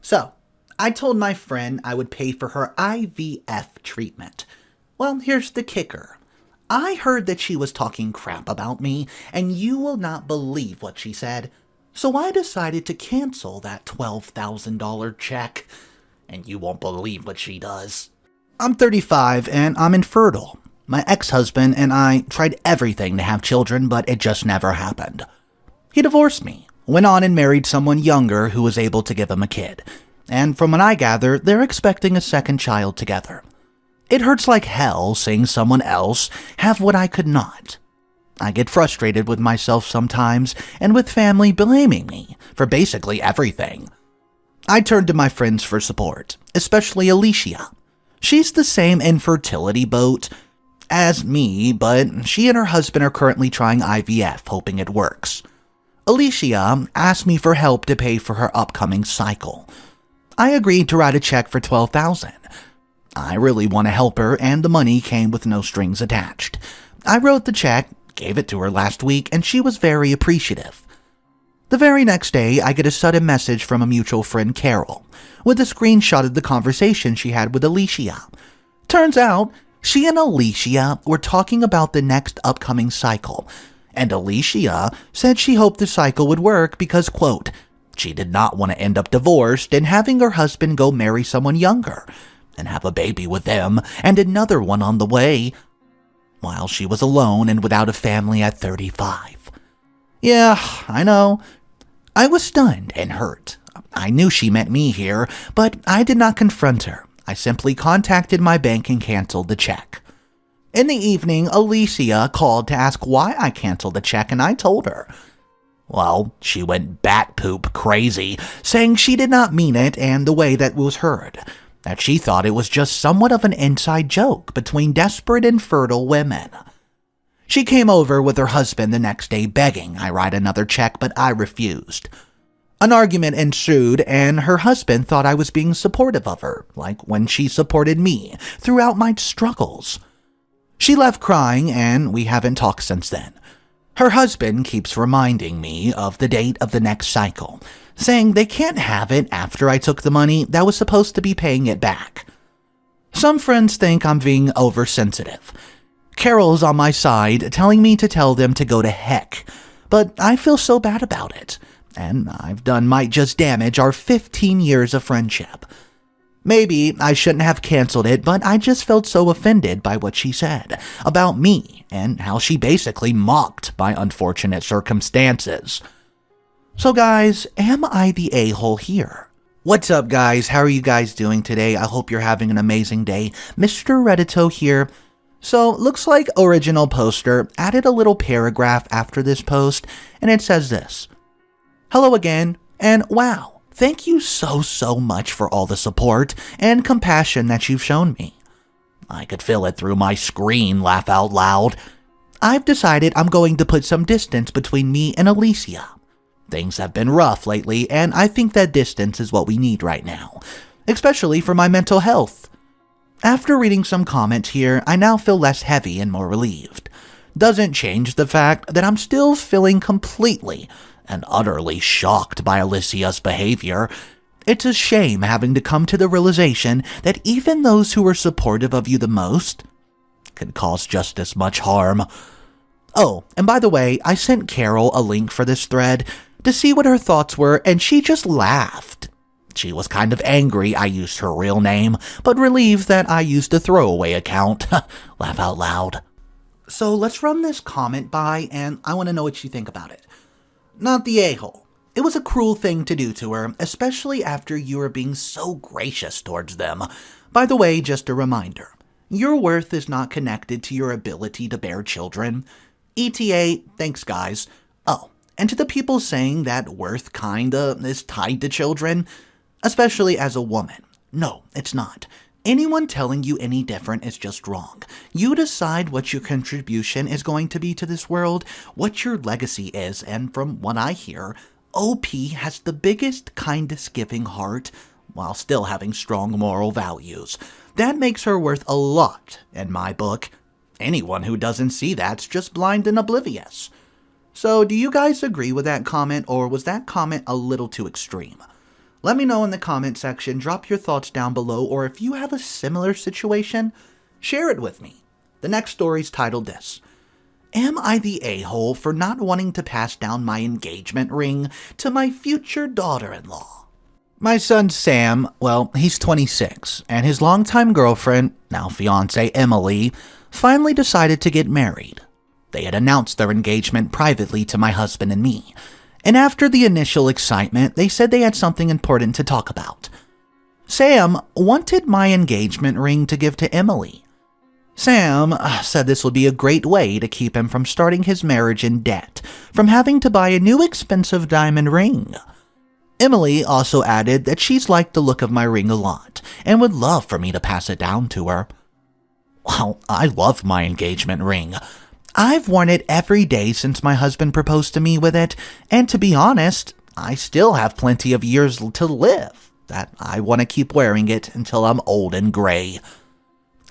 So, I told my friend I would pay for her IVF treatment. Well, here's the kicker. I heard that she was talking crap about me, and you will not believe what she said. So I decided to cancel that $12,000 check. And you won't believe what she does. I'm 35 and I'm infertile. My ex-husband and I tried everything to have children, but it just never happened. He divorced me, went on and married someone younger who was able to give him a kid. And from what I gather, they're expecting a second child together. It hurts like hell seeing someone else have what I could not. I get frustrated with myself sometimes and with family blaming me for basically everything. I turn to my friends for support, especially Alicia. She's the same infertility boat as me, but she and her husband are currently trying IVF, hoping it works. Alicia asked me for help to pay for her upcoming cycle. I agreed to write a check for $12,000. I really want to help her, and the money came with no strings attached. I wrote the check, gave it to her last week, and she was very appreciative. The very next day, I get a sudden message from a mutual friend, Carol, with a screenshot of the conversation she had with Alicia. Turns out, she and Alicia were talking about the next upcoming cycle, and Alicia said she hoped the cycle would work because, quote, she did not want to end up divorced and having her husband go marry someone younger and have a baby with them and another one on the way, while she was alone and without a family at 35. Yeah, I know. I was stunned and hurt. I knew she meant me here, but I did not confront her. I simply contacted my bank and canceled the check. In the evening, Alicia called to ask why I canceled the check, and I told her. Well, she went bat poop crazy, saying she did not mean it and the way that was heard, that she thought it was just somewhat of an inside joke between desperate and fertile women. She came over with her husband the next day begging I write another check, but I refused. An argument ensued, and her husband thought I was being supportive of her, like when she supported me throughout my struggles. She left crying, and we haven't talked since then. Her husband keeps reminding me of the date of the next cycle, saying they can't have it after I took the money that was supposed to be paying it back. Some friends think I'm being oversensitive. Carol's on my side, telling me to tell them to go to heck, but I feel so bad about it, and I've done might just damage our 15 years of friendship. Maybe I shouldn't have canceled it, but I just felt so offended by what she said about me and how she basically mocked my unfortunate circumstances. So guys, am I the a-hole here? What's up guys, how are you guys doing today? I hope you're having an amazing day. Mr. Reddito here. So, looks like original poster added a little paragraph after this post, and it says this. Hello again, and wow, thank you so much for all the support and compassion that you've shown me. I could feel it through my screen, laugh out loud. I've decided I'm going to put some distance between me and Alicia. Things have been rough lately, and I think that distance is what we need right now, especially for my mental health. After reading some comments here, I now feel less heavy and more relieved. Doesn't change the fact that I'm still feeling completely and utterly shocked by Alicia's behavior. It's a shame having to come to the realization that even those who are supportive of you the most could cause just as much harm. Oh, and by the way, I sent Carol a link for this thread to see what her thoughts were, and she just laughed. She was kind of angry I used her real name, but relieved that I used a throwaway account. Laugh out loud. So let's run this comment by, and I want to know what you think about it. Not the a-hole. It was a cruel thing to do to her, especially after you were being so gracious towards them. By the way, just a reminder. Your worth is not connected to your ability to bear children. ETA, thanks guys. Oh, and to the people saying that worth kinda is tied to children, especially as a woman. No, it's not. Anyone telling you any different is just wrong. You decide what your contribution is going to be to this world, what your legacy is, and from what I hear, OP has the biggest, kindest giving heart while still having strong moral values. That makes her worth a lot, in my book. Anyone who doesn't see that's just blind and oblivious. So, do you guys agree with that comment, or was that comment a little too extreme? Let me know in the comment section, drop your thoughts down below, or if you have a similar situation, share it with me. The next story's titled this: Am I the a-hole for not wanting to pass down my engagement ring to my future daughter-in-law? My son Sam, well, he's 26, and his longtime girlfriend, now fiancée Emily, finally decided to get married. They had announced their engagement privately to my husband and me, and after the initial excitement, they said they had something important to talk about. Sam wanted my engagement ring to give to Emily. Sam said this would be a great way to keep him from starting his marriage in debt, from having to buy a new expensive diamond ring. Emily also added that she's liked the look of my ring a lot and would love for me to pass it down to her. Well, I love my engagement ring. I've worn it every day since my husband proposed to me with it, and to be honest, I still have plenty of years to live, that I want to keep wearing it until I'm old and gray.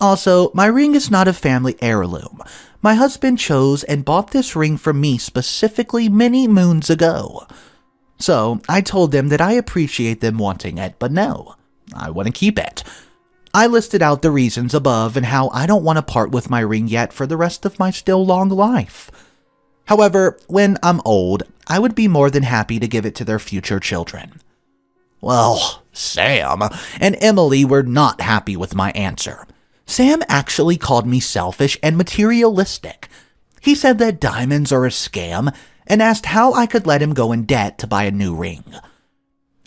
Also, my ring is not a family heirloom. My husband chose and bought this ring for me specifically many moons ago. So, I told them that I appreciate them wanting it, but no, I want to keep it. I listed out the reasons above and how I don't want to part with my ring yet for the rest of my still long life. However, when I'm old, I would be more than happy to give it to their future children. Well, Sam and Emily were not happy with my answer. Sam actually called me selfish and materialistic. He said that diamonds are a scam and asked how I could let him go in debt to buy a new ring.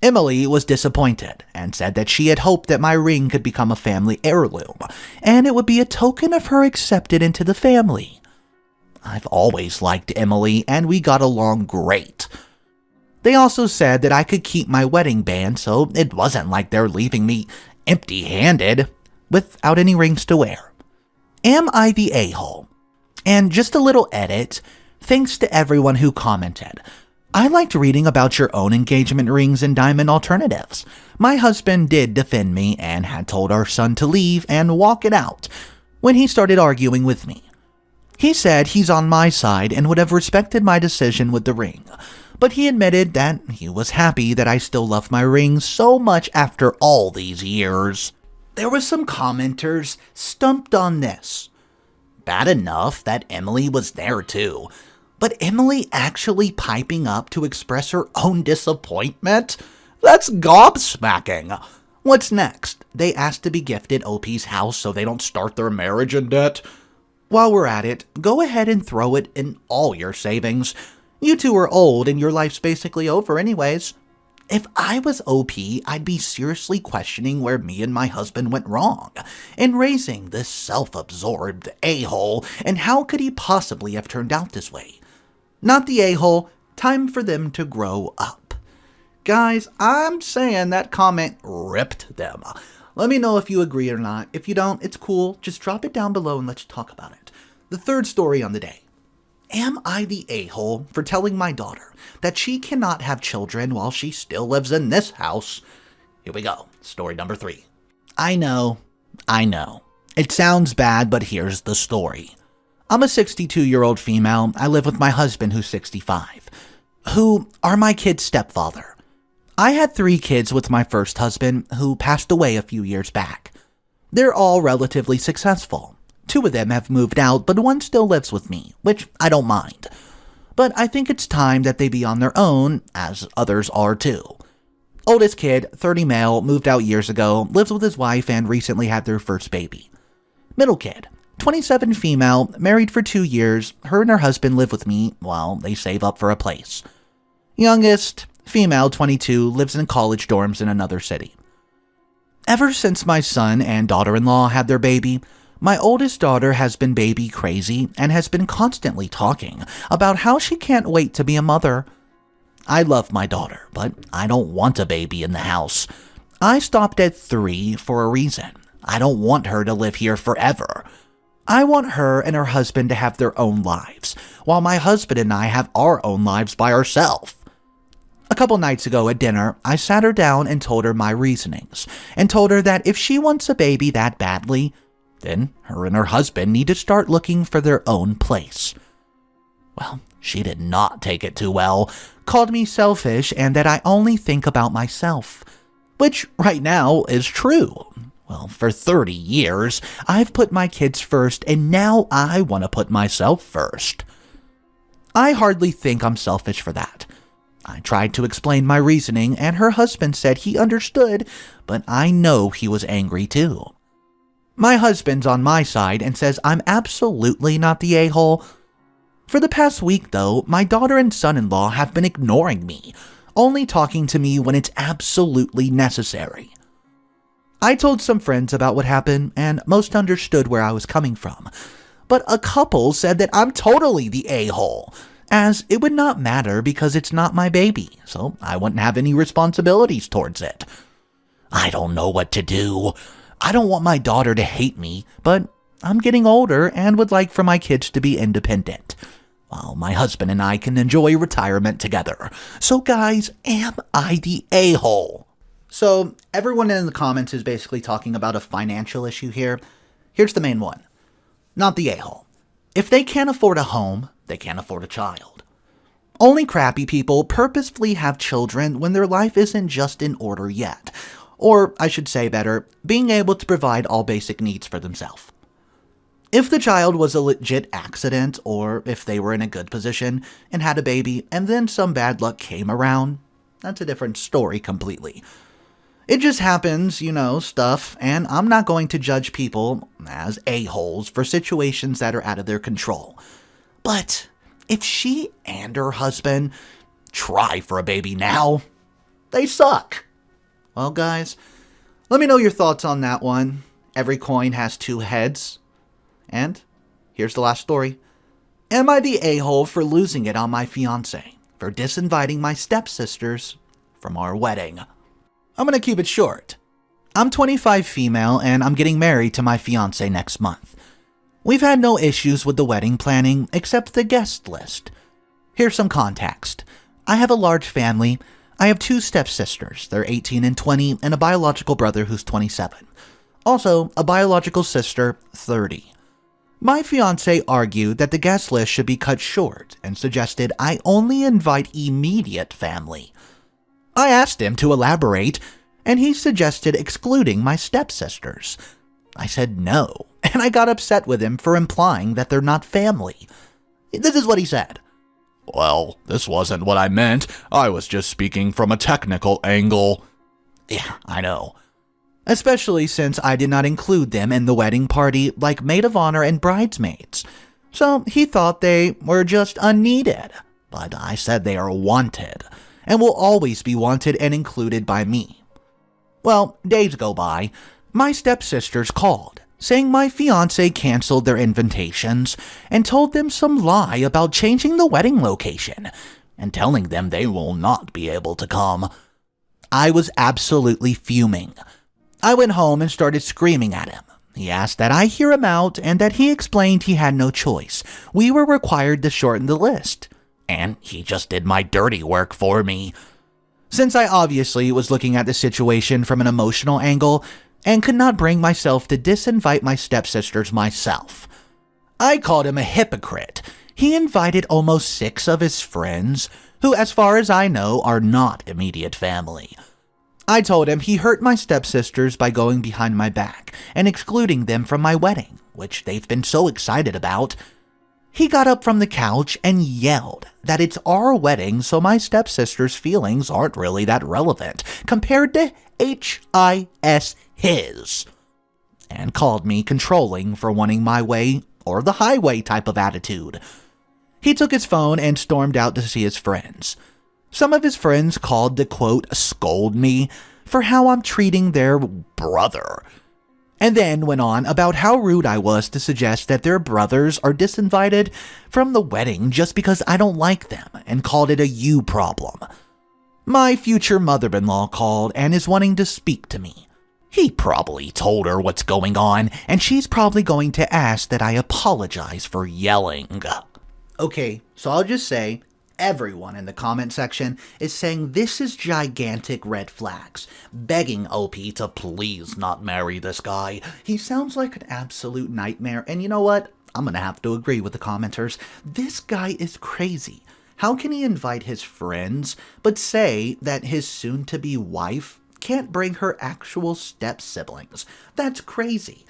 Emily was disappointed and said that she had hoped that my ring could become a family heirloom, and it would be a token of her accepted into the family. I've always liked Emily, and we got along great. They also said that I could keep my wedding band, so it wasn't like they're leaving me empty-handed, without any rings to wear. Am I the a-hole? And just a little edit, thanks to everyone who commented. I liked reading about your own engagement rings and diamond alternatives. My husband did defend me and had told our son to leave and walk it out when he started arguing with me. He said he's on my side and would have respected my decision with the ring, but he admitted that he was happy that I still love my ring so much after all these years. There were some commenters stumped on this. Bad enough that Emily was there too, but Emily actually piping up to express her own disappointment? That's gobsmacking. What's next? They asked to be gifted OP's house so they don't start their marriage in debt? While we're at it, go ahead and throw it in all your savings. You two are old and your life's basically over anyways. If I was OP, I'd be seriously questioning where me and my husband went wrong in raising this self-absorbed a-hole, and how could he possibly have turned out this way? Not the a-hole, time for them to grow up. Guys, I'm saying that comment ripped them. Let me know if you agree or not. If you don't, it's cool. Just drop it down below and let's talk about it. The third story on the day. Am I the a-hole for telling my daughter that she cannot have children while she still lives in this house? Here we go. Story number 3. I know. It sounds bad, but here's the story. I'm a 62-year-old female. I live with my husband, who's 65, who are my kid's stepfather. I had 3 kids with my first husband, who passed away a few years back. They're all relatively successful. 2 of them have moved out, but 1 still lives with me, which I don't mind. But I think it's time that they be on their own, as others are too. Oldest kid, 30 male, moved out years ago, lives with his wife, and recently had their first baby. Middle kid, 27 female, married for 2 years, her and her husband live with me while they save up for a place. Youngest, female, 22, lives in college dorms in another city. Ever since my son and daughter-in-law had their baby, my oldest daughter has been baby crazy and has been constantly talking about how she can't wait to be a mother. I love my daughter, but I don't want a baby in the house. I stopped at 3 for a reason. I don't want her to live here forever. I want her and her husband to have their own lives, while my husband and I have our own lives by ourselves. A couple nights ago at dinner, I sat her down and told her my reasonings, and told her that if she wants a baby that badly, then her and her husband need to start looking for their own place. Well, She did not take it too well, called me selfish and that I only think about myself. Which right now is true. Well, for 30 years, I've put my kids first and now I want to put myself first. I hardly think I'm selfish for that. I tried to explain my reasoning and her husband said he understood, but I know he was angry too. My husband's on my side and says I'm absolutely not the a-hole. For the past week though, my daughter and son-in-law have been ignoring me, only talking to me when it's absolutely necessary. I told some friends about what happened and most understood where I was coming from, but a couple said that I'm totally the a-hole, as it would not matter because it's not my baby, so I wouldn't have any responsibilities towards it. I don't know what to do. I don't want my daughter to hate me, but I'm getting older and would like for my kids to be independent, while my husband and I can enjoy retirement together. So guys, am I the a-hole? So everyone in the comments is basically talking about a financial issue here. Here's the main one. Not the a-hole. If they can't afford a home, they can't afford a child. Only crappy people purposefully have children when their life isn't just in order yet. Or, I should say better, being able to provide all basic needs for themselves. If the child was a legit accident, or if they were in a good position and had a baby and then some bad luck came around, that's a different story completely. It just happens, stuff, and I'm not going to judge people as a-holes for situations that are out of their control. But if she and her husband try for a baby now, they suck. Well, guys, let me know your thoughts on that one. Every coin has two heads. And here's the last story. Am I the a-hole for losing it on my fiancé, for disinviting my stepsisters from our wedding? I'm going to keep it short. I'm 25 female and I'm getting married to my fiancé next month. We've had no issues with the wedding planning except the guest list. Here's some context. I have a large family. I have two stepsisters. They're 18 and 20, and a biological brother who's 27. Also, a biological sister, 30. My fiancé argued that the guest list should be cut short and suggested I only invite immediate family. I asked him to elaborate, and he suggested excluding my stepsisters. I said no, and I got upset with him for implying that they're not family. This is what he said. Well, this wasn't what I meant. I was just speaking from a technical angle. Yeah, I know. Especially since I did not include them in the wedding party like maid of honor and bridesmaids. So he thought they were just unneeded. But I said they are wanted, and will always be wanted and included by me. Well, days go by. My stepsisters called, saying my fiancé canceled their invitations and told them some lie about changing the wedding location and telling them they will not be able to come. I was absolutely fuming. I went home and started screaming at him. He asked that I hear him out and that he explained he had no choice. We were required to shorten the list. And he just did my dirty work for me. Since I obviously was looking at the situation from an emotional angle and could not bring myself to disinvite my stepsisters myself, I called him a hypocrite. He invited almost 6 of his friends, who as far as I know are not immediate family. I told him he hurt my stepsisters by going behind my back and excluding them from my wedding, which they've been so excited about. He got up from the couch and yelled that it's our wedding, so my stepsister's feelings aren't really that relevant compared to his, and called me controlling for wanting my way or the highway type of attitude. He took his phone and stormed out to see his friends. Some of his friends called to, quote, scold me for how I'm treating their brother, and then went on about how rude I was to suggest that their brothers are disinvited from the wedding just because I don't like them, and called it a you problem. My future mother-in-law called and is wanting to speak to me. He probably told her what's going on, and she's probably going to ask that I apologize for yelling. Okay, so I'll just say, everyone in the comment section is saying this is gigantic red flags, begging OP to please not marry this guy. He sounds like an absolute nightmare, and you know what? I'm gonna have to agree with the commenters. This guy is crazy. How can he invite his friends, but say that his soon-to-be wife can't bring her actual step-siblings? That's crazy.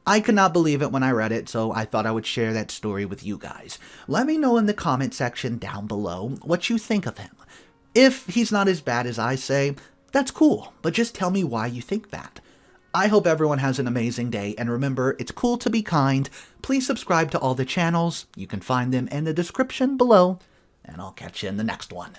I could not believe it when I read it, so I thought I would share that story with you guys. Let me know in the comment section down below what you think of him. If he's not as bad as I say, that's cool, but just tell me why you think that. I hope everyone has an amazing day, and remember, it's cool to be kind. Please subscribe to all the channels. You can find them in the description below, and I'll catch you in the next one.